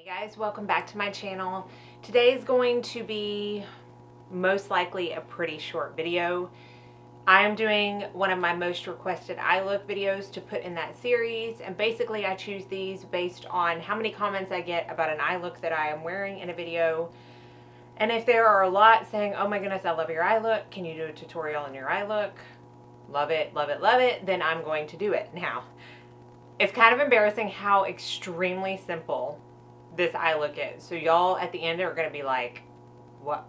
Guys, welcome back to my channel. Today is going to be most likely a pretty short video. I am doing one of my most requested eye look videos to put in that series, and basically I choose these based on how many comments I get about an eye look that I am wearing in a video. And if there are a lot saying, oh my goodness, I love your eye look, can you do a tutorial on your eye look? Love it, love it, love it, then I'm going to do it. Now, it's kind of embarrassing how extremely simple this eye look is. So y'all at the end are going to be like, what?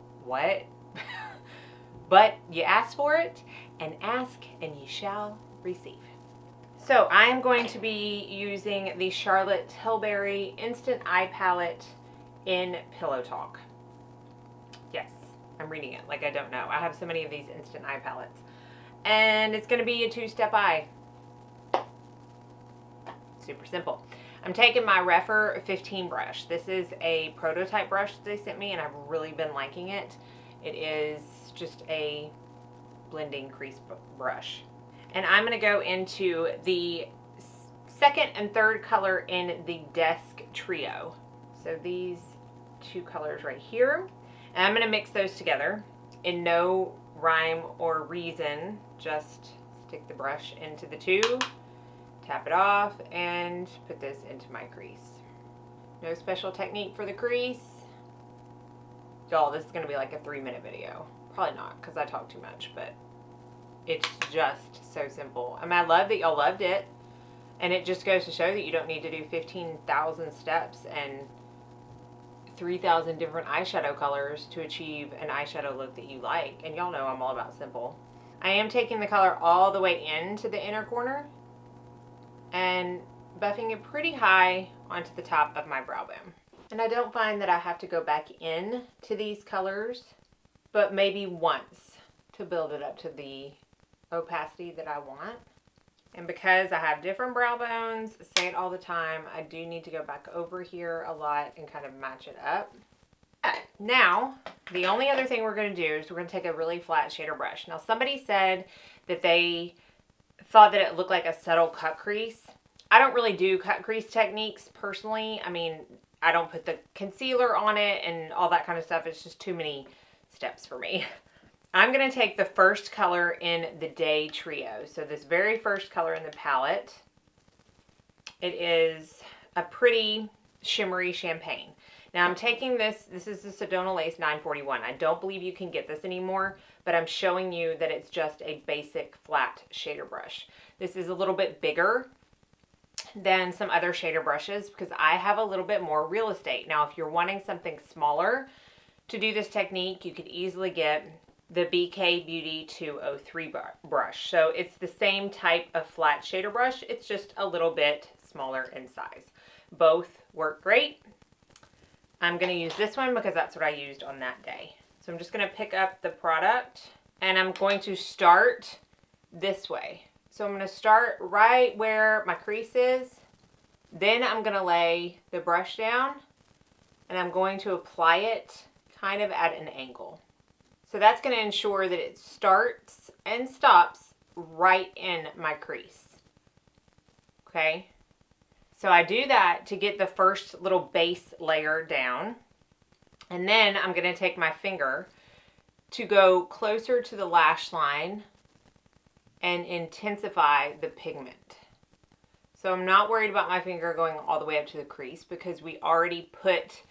But you asked for it, and ask and ye shall receive. So I am going to be using the Charlotte Tilbury Instant Eye Palette in Pillow Talk. Yes, I'm reading it like I don't know. I have so many of these Instant Eye Palettes. And it's going to be a two-step eye. Super simple. I'm taking my Refer 15 brush. This is a prototype brush that they sent me, and I've really been liking it. It is just a blending crease brush. And I'm going to go into the second and third color in the Desk Trio. So these two colors right here. And I'm going to mix those together in no rhyme or reason. Just stick the brush into the tube, tap it off, and put this into my crease. No special technique for the crease. Y'all, this is going to be like a 3-minute video. Probably not, because I talk too much, but it's just so simple. And I love that y'all loved it. And it just goes to show that you don't need to do 15,000 steps and 3,000 different eyeshadow colors to achieve an eyeshadow look that you like. And y'all know I'm all about simple. I am taking the color all the way into the inner corner and buffing it pretty high onto the top of my brow bone. And I don't find that I have to go back in to these colors, but maybe once to build it up to the opacity that I want. And because I have different brow bones, say it all the time, I do need to go back over here a lot and kind of match it up. Okay, now, the only other thing we're going to do is we're going to take a really flat shader brush. Now, somebody said that they thought that it looked like a subtle cut crease. I don't really do cut crease techniques personally. I mean, I don't put the concealer on it and all that kind of stuff. It's just too many steps for me. I'm going to take the first color in the Day Trio. So this very first color in the palette, it is a pretty shimmery champagne. Now I'm taking this is the Sedona Lace 941. I don't believe you can get this anymore, but I'm showing you that it's just a basic flat shader brush. This is a little bit bigger than some other shader brushes because I have a little bit more real estate. Now, if you're wanting something smaller to do this technique, you could easily get the BK Beauty 203 brush. So it's the same type of flat shader brush. It's just a little bit smaller in size. Both work great. I'm going to use this one because that's what I used on that day. So I'm just going to pick up the product and I'm going to start this way. So I'm going to start right where my crease is. Then I'm going to lay the brush down and I'm going to apply it kind of at an angle. So that's going to ensure that it starts and stops right in my crease. Okay? So I do that to get the first little base layer down. And then I'm going to take my finger to go closer to the lash line and intensify the pigment. So I'm not worried about my finger going all the way up to the crease because we already put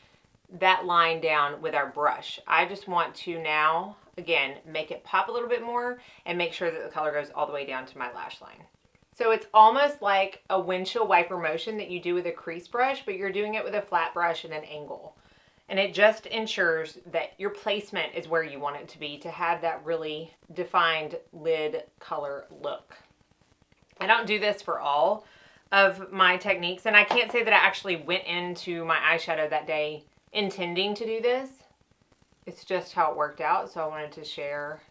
that line down with our brush. I just want to now, again, make it pop a little bit more and make sure that the color goes all the way down to my lash line. So it's almost like a windshield wiper motion that you do with a crease brush, but you're doing it with a flat brush at an angle. And it just ensures that your placement is where you want it to be to have that really defined lid color look. I don't do this for all of my techniques, and I can't say that I actually went into my eyeshadow that day intending to do this. It's just how it worked out, so I wanted to share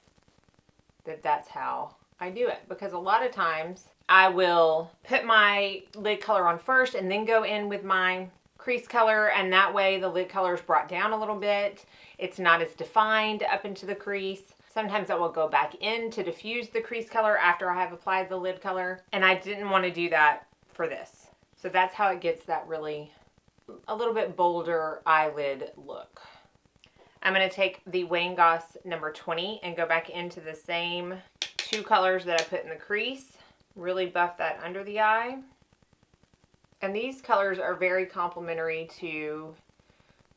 that that's how I do it. Because a lot of times I will put my lid color on first and then go in with my crease color, and that way the lid color is brought down a little bit. It's not as defined up into the crease. Sometimes I will go back in to diffuse the crease color after I have applied the lid color, and I didn't want to do that for this. So that's how it gets that really a little bit bolder eyelid look. I'm going to take the Wayne Goss number 20 and go back into the same two colors that I put in the crease. Really buff that under the eye. And these colors are very complementary to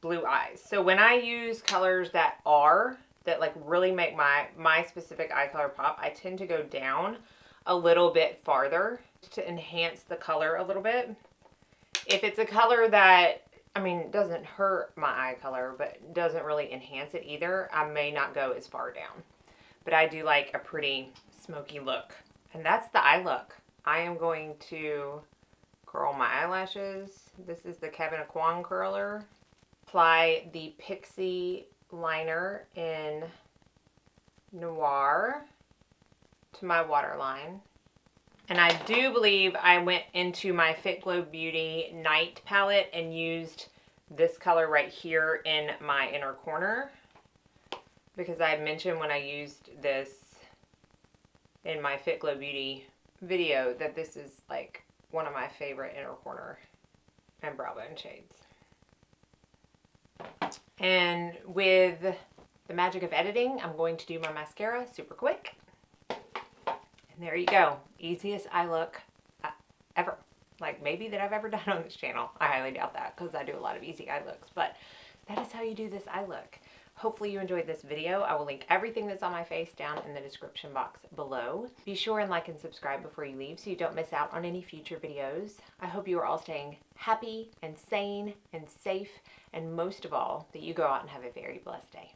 blue eyes. So when I use colors that like really make my specific eye color pop, I tend to go down a little bit farther to enhance the color a little bit. If it's a color that, I mean, doesn't hurt my eye color, but doesn't really enhance it either, I may not go as far down. But I do like a pretty smoky look. And that's the eye look. I am going to curl my eyelashes. This is the Kevin Aquan curler. Apply the Pixie liner in Noir to my waterline. And I do believe I went into my Fit Glow Beauty Night palette and used this color right here in my inner corner, because I mentioned when I used this in my Fit Glow Beauty video that this is like one of my favorite inner corner and brow bone shades. And with the magic of editing, I'm going to do my mascara super quick. And there you go. Easiest eye look ever. Like maybe that I've ever done on this channel. I highly doubt that because I do a lot of easy eye looks. But that is how you do this eye look. Hopefully you enjoyed this video. I will link everything that's on my face down in the description box below. Be sure and like and subscribe before you leave so you don't miss out on any future videos. I hope you are all staying happy and sane and safe, and most of all, that you go out and have a very blessed day.